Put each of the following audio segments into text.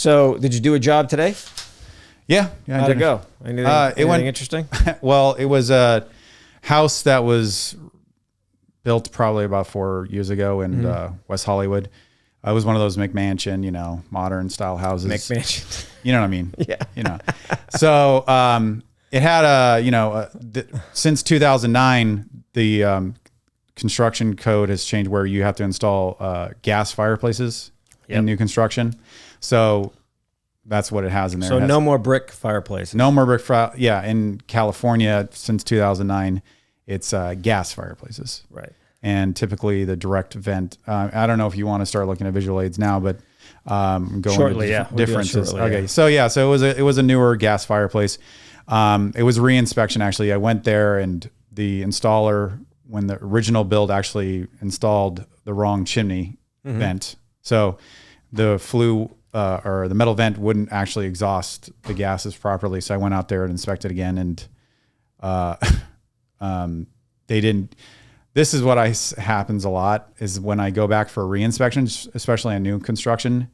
So did you do a job today? Yeah. How'd it go? Anything interesting? Well, it was a house that was built probably about 4 years ago in West Hollywood. It was one of those McMansion, modern style houses. McMansion. You know what I mean? Yeah. So it had since 2009, the construction code has changed where you have to install gas fireplaces in new construction. So that's what it has in there. So no more brick fireplaces. No more brick in California since 2009, it's gas fireplaces. Right. And typically the direct vent. I don't know if you want to start looking at visual aids now, but going shortly, into we'll differences. Shortly, okay. Yeah. So it was a newer gas fireplace. It was re-inspection actually. I went there and the installer, when the original build, actually installed the wrong chimney vent. So the flue or the metal vent wouldn't actually exhaust the gases properly. So I went out there and inspected again, and they didn't. This is what happens a lot is when I go back for re-inspection, especially on new construction.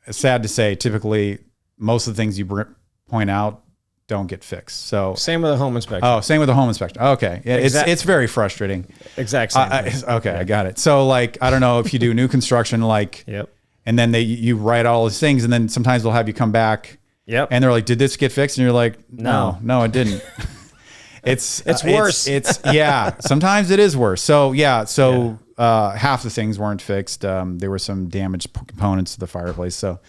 It's sad to say, typically most of the things you point out don't get fixed. So same with the home inspection. Oh, same with the home inspection. Okay. Yeah, it's very frustrating. Exact same thing. Okay, I got it. So I don't know if you do new construction, yep. And then you write all these things, and then sometimes they'll have you come back. Yep. And they're like, "Did this get fixed?" And you're like, "No, it didn't." It's worse. It's sometimes it is worse. So half the things weren't fixed. There were some damaged components to the fireplace. So,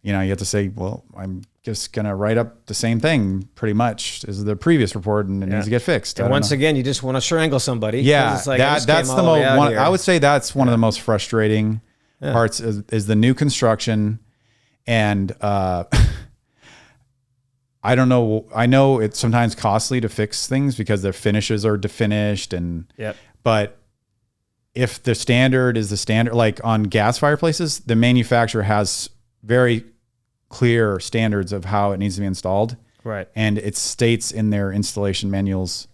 you have to say, well, I'm just going to write up the same thing pretty much as the previous report, and it needs to get fixed. And once again, you just want to strangle somebody. Yeah. It's like, that's the most, I would say that's one of the most frustrating parts is the new construction. And, I don't know. I know it's sometimes costly to fix things because their finishes are definished but if the standard is the standard, like on gas fireplaces, the manufacturer has very clear standards of how it needs to be installed. Right. And it states in their installation manuals,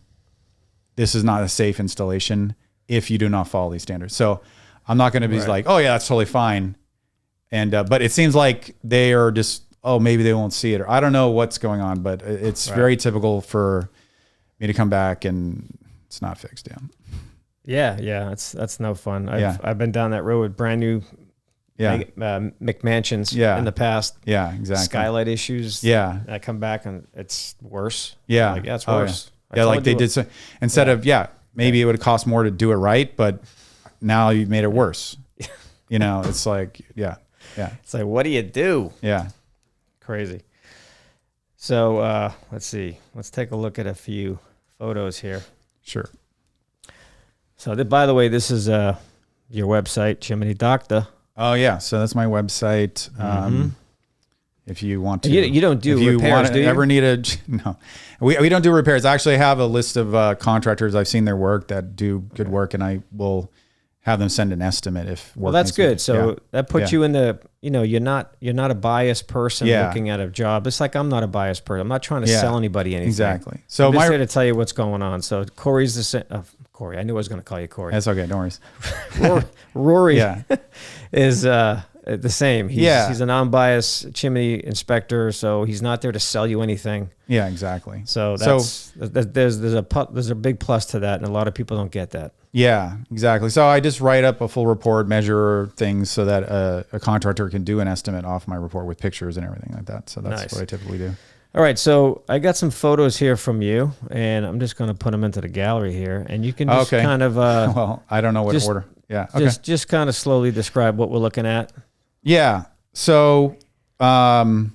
this is not a safe installation if you do not follow these standards. So I'm not going to be like, oh yeah, that's totally fine. And, but it seems like they are just, oh, maybe they won't see it, or I don't know what's going on, but it's very typical for me to come back and it's not fixed. Yeah. That's no fun. I've been down that road with brand new McMansions in the past. Yeah, exactly. Skylight issues. Yeah. I come back and it's worse. Yeah. Like, it's worse. Like they did. So instead of, maybe it would cost more to do it right, but now you've made it worse. It's like, It's like, what do you do? Yeah. Crazy. So let's see. Let's take a look at a few photos here. Sure. So by the way, this is your website, Chimney Doctor. Oh yeah. So that's my website. If you want to, you don't do repairs, do you? Ever need no, we don't do repairs. I actually have a list of contractors. I've seen their work that do good work, and I will have them send an estimate if work. Well, that's good. So that puts you in the, you're not a biased person looking at a job. It's like I'm not a biased person. I'm not trying to sell anybody anything. Exactly. So I'm just here to tell you what's going on. So Corey's the same. Corey, I knew I was going to call you Corey. That's okay. Don't worry. Rory is the same. He's a non-biased chimney inspector, so he's not there to sell you anything. Yeah, exactly. So there's a big plus to that, and a lot of people don't get that. Yeah, exactly. So I just write up a full report, measure things so that a contractor can do an estimate off my report with pictures and everything like that. So that's what I typically do. All right. So I got some photos here from you, and I'm just going to put them into the gallery here, and you can just kind of well, I don't know what order. Yeah. Okay. Just kind of slowly describe what we're looking at. Yeah. So so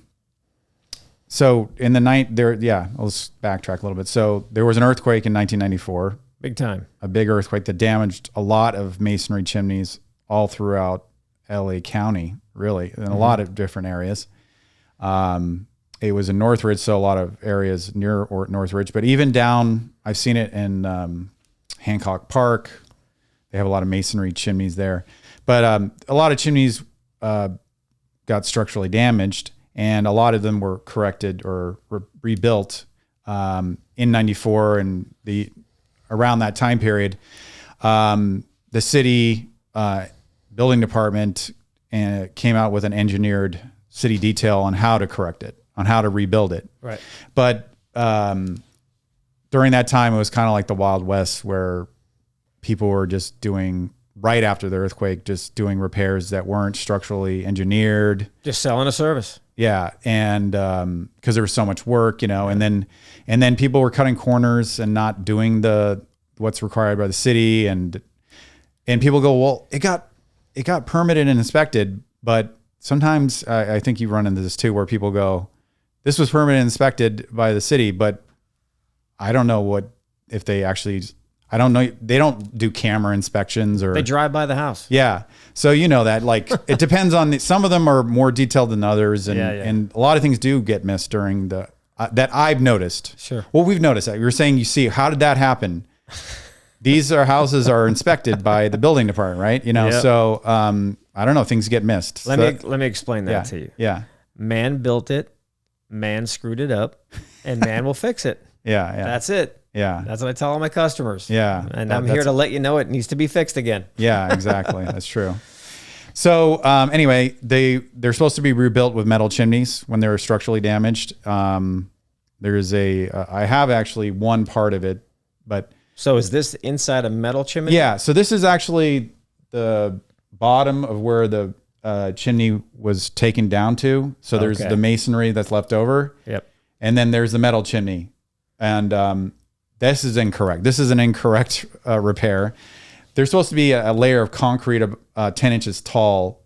in the night there, let's backtrack a little bit. So there was an earthquake in 1994. Big time. A big earthquake that damaged a lot of masonry chimneys all throughout LA County, really, in a lot of different areas. It was in Northridge, so a lot of areas near Northridge, but even down, I've seen it in Hancock Park. They have a lot of masonry chimneys there. But a lot of chimneys got structurally damaged, and a lot of them were corrected or rebuilt in 94 and around that time period. The city building department and it came out with an engineered city detail on how to correct it, on how to rebuild it. Right. But during that time, it was kind of like the Wild West, where people were just doing, right after the earthquake, just doing repairs that weren't structurally engineered. Just selling a service. Yeah. And because there was so much work, and then people were cutting corners and not doing what's required by the city. And people go, well, it got permitted and inspected. But sometimes I think you run into this too, where people go, this was permitted and inspected by the city, but I don't know if they actually, I don't know. They don't do camera inspections, or they drive by the house. Yeah. So that, like, it depends on some of them are more detailed than others. And a lot of things do get missed during that I've noticed. Sure. Well, we've noticed that. You were saying, how did that happen? These houses are inspected by the building department, right? Yep. So I don't know, things get missed. Let me explain that to you. Yeah. Man built it, man screwed it up, and man will fix it. Yeah. That's it. Yeah. That's what I tell all my customers. Yeah. And I'm here to let you know it needs to be fixed again. Yeah, exactly. That's true. So anyway, they're supposed to be rebuilt with metal chimneys when they're structurally damaged. There's I have actually one part of it, but. So is this inside a metal chimney? Yeah. So this is actually the bottom of where the chimney was taken down to. So there's the masonry that's left over. Yep. And then there's the metal chimney. And this is incorrect. This is an incorrect repair. There's supposed to be a layer of concrete of 10 inches tall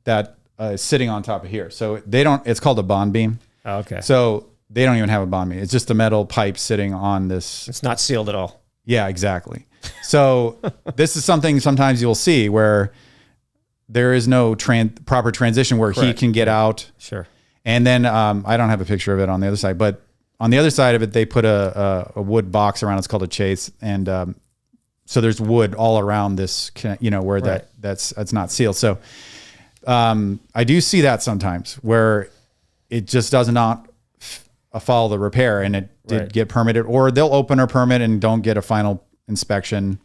that is sitting on top of here. So it's called a bond beam. Oh, okay. So they don't even have a bond beam. It's just a metal pipe sitting on this. It's not sealed at all. Yeah, exactly. So this is something sometimes you'll see where there is no proper transition where he can get out. Sure. And then I don't have a picture of it on the other side, but on the other side of it, they put a wood box around. It's called a chase, and so there's wood all around this, where that's not sealed. So I do see that sometimes where it just does not follow the repair, and it did get permitted, or they'll open a permit and don't get a final inspection.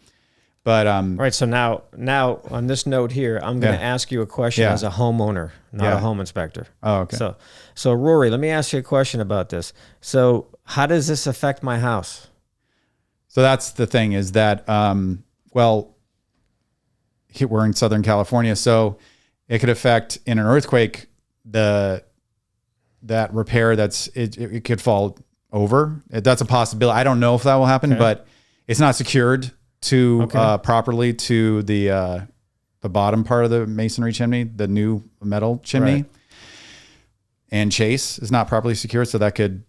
But right. So now on this note here, I'm going to ask you a question as a homeowner, not a home inspector. Oh, okay. So Rory, let me ask you a question about this. So how does this affect my house? So that's the thing, is that we're in Southern California, so it could affect, in an earthquake, that repair it could fall over. That's a possibility. I don't know if that will happen, but it's not secured to properly to the bottom part of the masonry chimney, the new metal chimney, and chase is not properly secured, so that could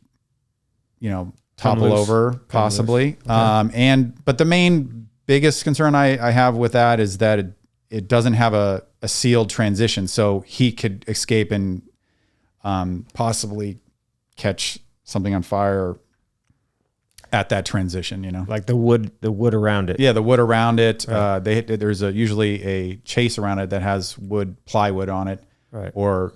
topple over possibly. But the main biggest concern I have with that is that it doesn't have a sealed transition, so he could escape and possibly catch something on fire at that transition, like the wood around it. Yeah, the wood around it. Right. There's usually a chase around it that has plywood on it, right? Or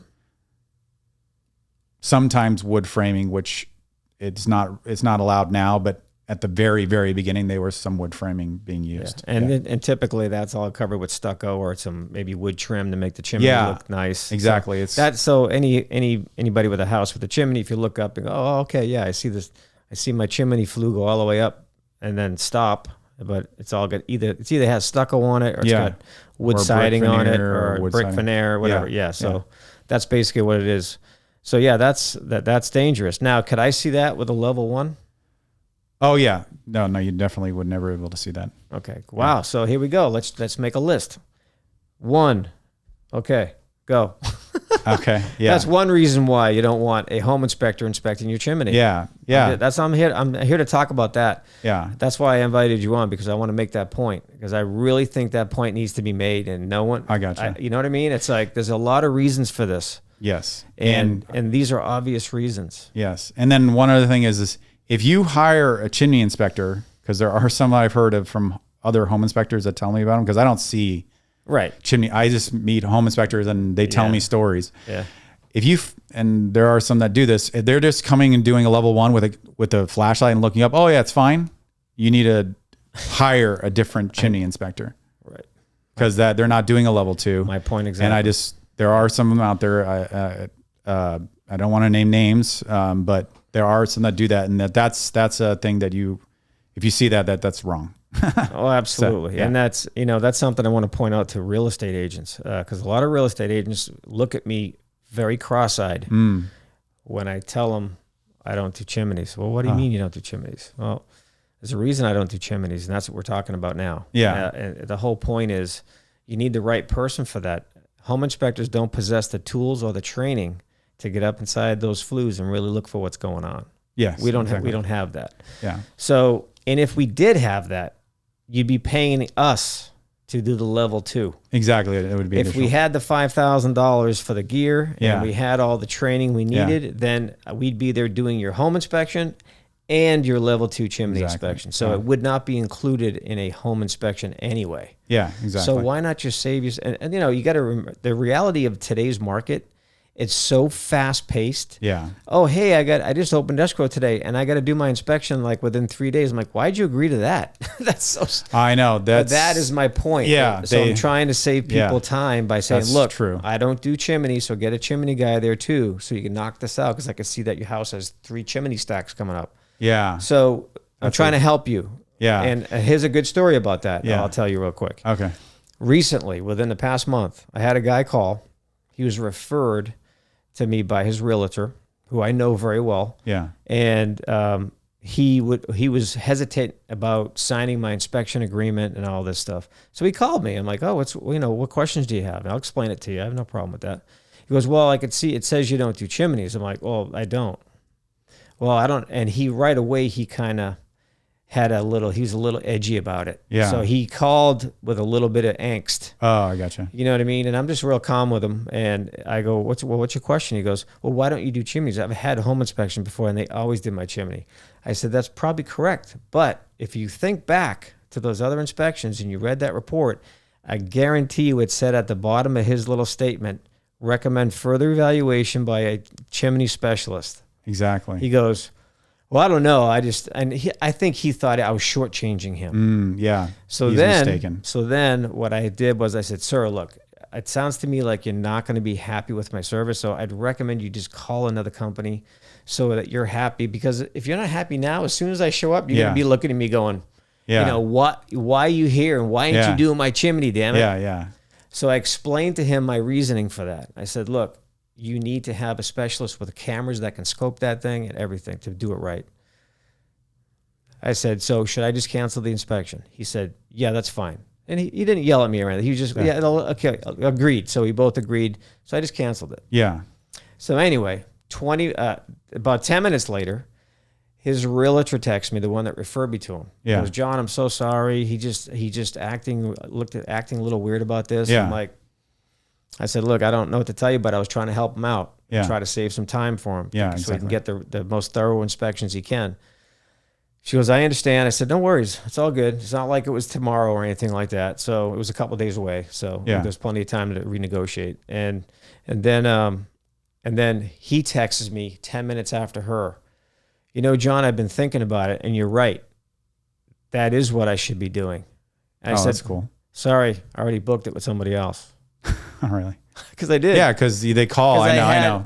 sometimes wood framing, which it's not allowed now, but at the very, very beginning, there was some wood framing being used. Yeah. And typically that's all covered with stucco or some maybe wood trim to make the chimney look nice. Exactly. So anybody with a house with a chimney, if you look up and go, oh, okay, yeah, I see this. I see my chimney flue go all the way up and then stop, but it's all good. It either has stucco on it or it's got wood siding on it or brick veneer, whatever. Yeah. So that's basically what it is. So yeah, that's dangerous. Now, could I see that with a level 1? Oh yeah. No, you definitely would never be able to see that. Okay. Wow. Yeah. So here we go. Let's make a list. 1. Okay. Go. Okay. Yeah. That's one reason why you don't want a home inspector inspecting your chimney. Yeah. Yeah. I'm here to talk about that. Yeah. That's why I invited you on, because I want to make that point, because I really think that point needs to be made, and no one. I got you. You know what I mean? It's like there's a lot of reasons for this. Yes. And these are obvious reasons. Yes. And then one other thing is if you hire a chimney inspector, because there are some I've heard of from other home inspectors that tell me about them, because I don't see chimney. I just meet home inspectors and they tell me stories. Yeah. And there are some that do this, they're just coming and doing a level 1 with a flashlight and looking up. Oh yeah, it's fine. You need to hire a different chimney inspector. Right. Because they're not doing a level 2. My point exactly. And I just There are some of them out there. I don't want to name names, but there are some that do that, and that's a thing that if you see that's wrong. Oh, absolutely. So, yeah. And that's something I want to point out to real estate agents, because a lot of real estate agents look at me very cross-eyed when I tell them I don't do chimneys. Well, what do you mean you don't do chimneys? Well, there's a reason I don't do chimneys, and that's what we're talking about now. Yeah. And the whole point is you need the right person for that. Home inspectors don't possess the tools or the training to get up inside those flues and really look for what's going on. Yes, we don't have that. Yeah. So, and if we did have that, you'd be paying us to do the level 2. Exactly. It would be if we had the $5,000 for the gear and we had all the training we needed, then we'd be there doing your home inspection and your level 2 chimney inspection. So it would not be included in a home inspection anyway. Yeah, exactly. So why not just save you? And you got to remember the reality of today's market. It's so fast paced. Yeah. Oh, hey, I just opened escrow today and I got to do my inspection like within 3 days. I'm like, why'd you agree to that? That's so. I know that is my point. Yeah. So I'm trying to save people time by saying, look, true. I don't do chimney, so get a chimney guy there too, so you can knock this out, because I can see that your house has 3 chimney stacks coming up. Yeah. So I'm trying to help you. Yeah. And here's a good story about that. Yeah. I'll tell you real quick. Okay. Recently, within the past month, I had a guy call. He was referred to me by his realtor, who I know very well. Yeah. And he was hesitant about signing my inspection agreement and all this stuff. So he called me. I'm like, oh, what questions do you have? And I'll explain it to you. I have no problem with that. He goes, well, I could see it says you don't do chimneys. I'm like, well, I don't. Well, I don't. And he right away, he kind of he was a little edgy about it. Yeah. So he called with a little bit of angst. Oh, I gotcha. You know what I mean? And I'm just real calm with him. And I go, what's your question? He goes, well, why don't you do chimneys? I've had a home inspection before and they always did my chimney. I said, that's probably correct. But if you think back to those other inspections and you read that report, I guarantee you it said at the bottom of his little statement, recommend further evaluation by a chimney specialist. Exactly. He goes, well, I don't know. I think he thought I was shortchanging him. Yeah. So he's mistaken. So then what I did was I said, sir, look, it sounds to me like you're not going to be happy with my service. So I'd recommend you just call another company so that you're happy. Because if you're not happy now, as soon as I show up, you're going to be looking at me going, why are you here? And why ain't you doing my chimney, damn it? Yeah, yeah. So I explained to him my reasoning for that. I said, look, you need to have a specialist with cameras that can scope that thing and everything to do it right. I said, so should I just cancel the inspection? He said, yeah, that's fine. And he didn't yell at me or anything. He was just, okay, agreed. So we both agreed. So I just canceled it. Yeah. So anyway, about 10 minutes later, his realtor texted me, the one that referred me to him. Yeah. He goes, John, I'm so sorry. He just acting a little weird about this. Yeah. I'm like, I said, look, I don't know what to tell you, but I was trying to help him out. Yeah. Try to save some time for him. Yeah, so he can get the most thorough inspections he can. She goes, I understand. I said, no worries. It's all good. It's not like it was tomorrow or anything like that. So it was a couple of days away. So there's plenty of time to renegotiate. And then he texts me 10 minutes after her. You know, John, I've been thinking about it, and you're right. That is what I should be doing. And I said, that's cool. Sorry, I already booked it with somebody else. Oh, really? Because I did. Yeah, because they call. I know.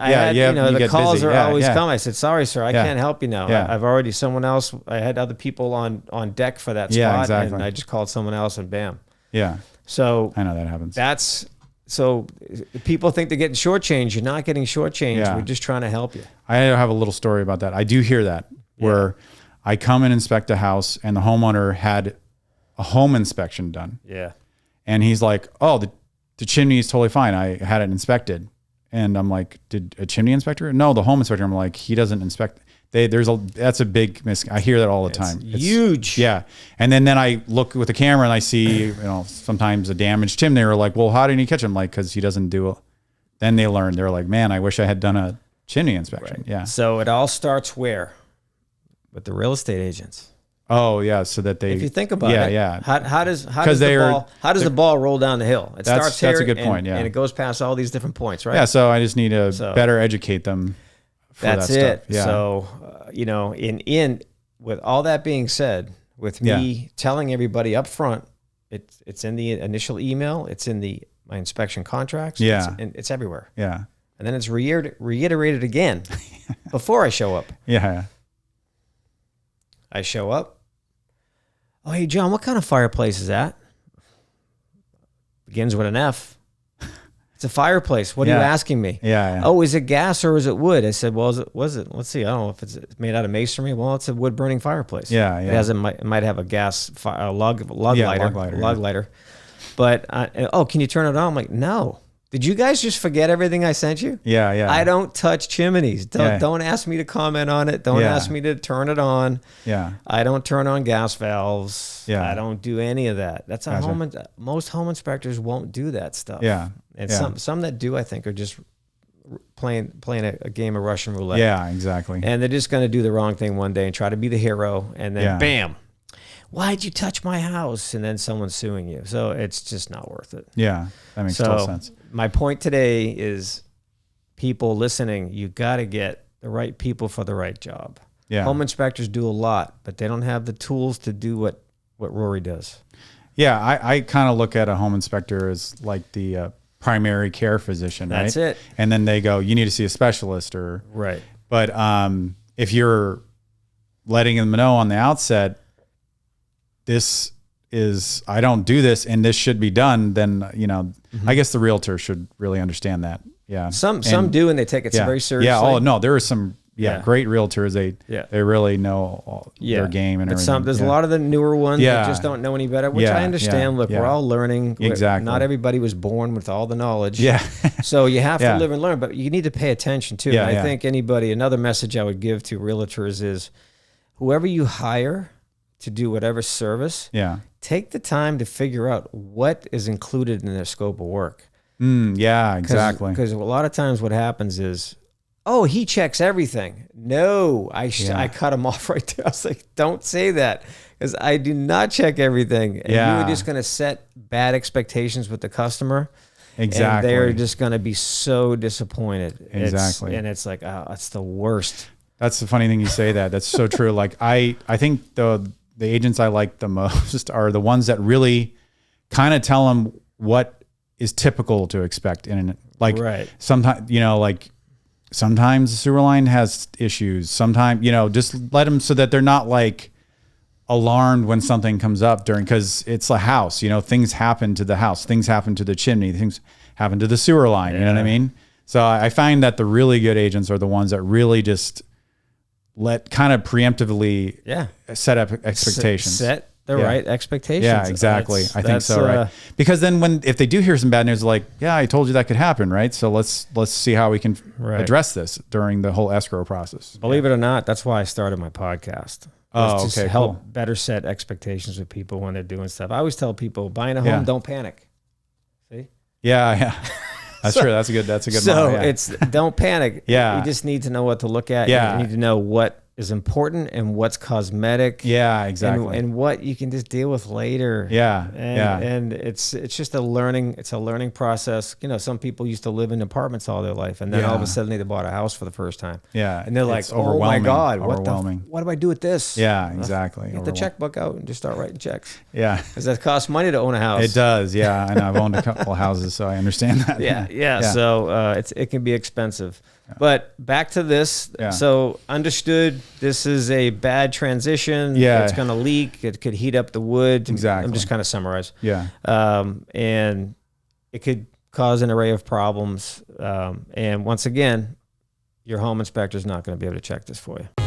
The calls busy. are always coming. I said, sorry, sir, I can't help you now. Yeah. I've already someone else. I had other people on deck for that spot. Yeah, exactly. And I just called someone else and bam. Yeah. So I know that happens. So people think they're getting shortchanged. You're not getting shortchanged. Yeah. We're just trying to help you. I have a little story about that. I do hear that where I come and inspect a house and the homeowner had a home inspection done. Yeah. And he's like, oh, the chimney is totally fine. I had it inspected. And I'm like, did a chimney inspector? No, the home inspector. I'm like, he doesn't inspect. That's a big I hear that all the time. It's huge. Yeah. And then I look with the camera and I see, sometimes a damaged chimney, or like, well, how didn't he catch him? Like, cause he doesn't do it. Then they learn, they're like, man, I wish I had done a chimney inspection. Right. Yeah. So it all starts where? With the real estate agents. Oh yeah, so that they. If you think about it, yeah. How does the ball roll down the hill? It starts here. That's a good point. Yeah, and it goes past all these different points, right? Yeah. So I just need to better educate them. That's that it. Stuff. Yeah. So in with all that being said, with me telling everybody up front, it's in the initial email, it's in the my inspection contracts. Yeah. It's everywhere. Yeah. And then it's reiterated again before I show up. Yeah. I show up. Oh, hey, John, what kind of fireplace is that? Begins with an F. It's a fireplace. What are you asking me? Yeah. Oh, is it gas or is it wood? I said, well, was it? Let's see. I don't know if it's made out of masonry. Well, it's a wood burning fireplace. Yeah. It might have a gas log lighter. But can you turn it on? I'm like, no. Did you guys just forget everything I sent you? Yeah. I don't touch chimneys. Don't ask me to comment on it. Don't ask me to turn it on. Yeah. I don't turn on gas valves. Yeah. I don't do any of that. That's most home inspectors won't do that stuff. Yeah. And some that do, I think, are just playing a game of Russian roulette. Yeah, exactly. And they're just going to do the wrong thing one day and try to be the hero, and then bam, why'd you touch my house? And then someone's suing you. So it's just not worth it. Yeah, that makes total sense. My point today is, people listening, you got to get the right people for the right job. Yeah. Home inspectors do a lot, but they don't have the tools to do what Rory does. Yeah, I kind of look at a home inspector as like the primary care physician, right? That's it. And then they go, you need to see a specialist, or right. But if you're letting them know on the outset, this is, I don't do this and this should be done, then I guess the realtor should really understand that. Yeah. Some do, and they take it very seriously. Yeah. Oh no, there are some great realtors. They really know their game and everything. There's a lot of the newer ones that just don't know any better, which I understand. Look, we're all learning. Exactly. Not everybody was born with all the knowledge. Yeah. So you have to live and learn, but you need to pay attention too. Yeah, and I think another message I would give to realtors is, whoever you hire to do whatever service, take the time to figure out what is included in their scope of work. Yeah, exactly. Because a lot of times what happens is, oh, he checks everything. No, I cut him off right there. I was like, don't say that, because I do not check everything. And you're just going to set bad expectations with the customer. Exactly. And they're just going to be so disappointed. Exactly. It's like, oh, it's the worst. That's the funny thing you say that. That's so true. Like I think the agents I like the most are the ones that really kind of tell them what is typical to expect sometimes the sewer line has issues. Sometimes, just let them, so that they're not like alarmed when something comes up because it's a house, things happen to the house, things happen to the chimney, things happen to the sewer line. You know what I mean? So I find that the really good agents are the ones that really just kind of preemptively set up expectations. Set the right expectations. Yeah, exactly. I think so, right? Because then if they do hear some bad news, like, I told you that could happen, right? So let's see how we can address this during the whole escrow process. Believe it or not, that's why I started my podcast. Oh, okay, help better set expectations with people when they're doing stuff. I always tell people, buying a home, don't panic. See? Yeah. That's true. That's a good So model, it's don't panic. Yeah. You just need to know what to look at. Yeah. You need to know what is important and what's cosmetic. Yeah, exactly. And what you can just deal with later. Yeah. And it's just a learning process. Some people used to live in apartments all their life, and then all of a sudden they bought a house for the first time. Yeah. And they're like, oh my God, what do I do with this? Yeah, exactly. Get the checkbook out and just start writing checks. Yeah. Because that costs money to own a house. It does. Yeah. I know. I've owned a couple of houses, so I understand that. Yeah. So it can be expensive. But back to this. So understood, this is a bad transition. It's going to leak. It could heat up the wood. Exactly. I'm just kind of summarize. Yeah. And it could cause an array of problems. And once again, your home inspector is not going to be able to check this for you.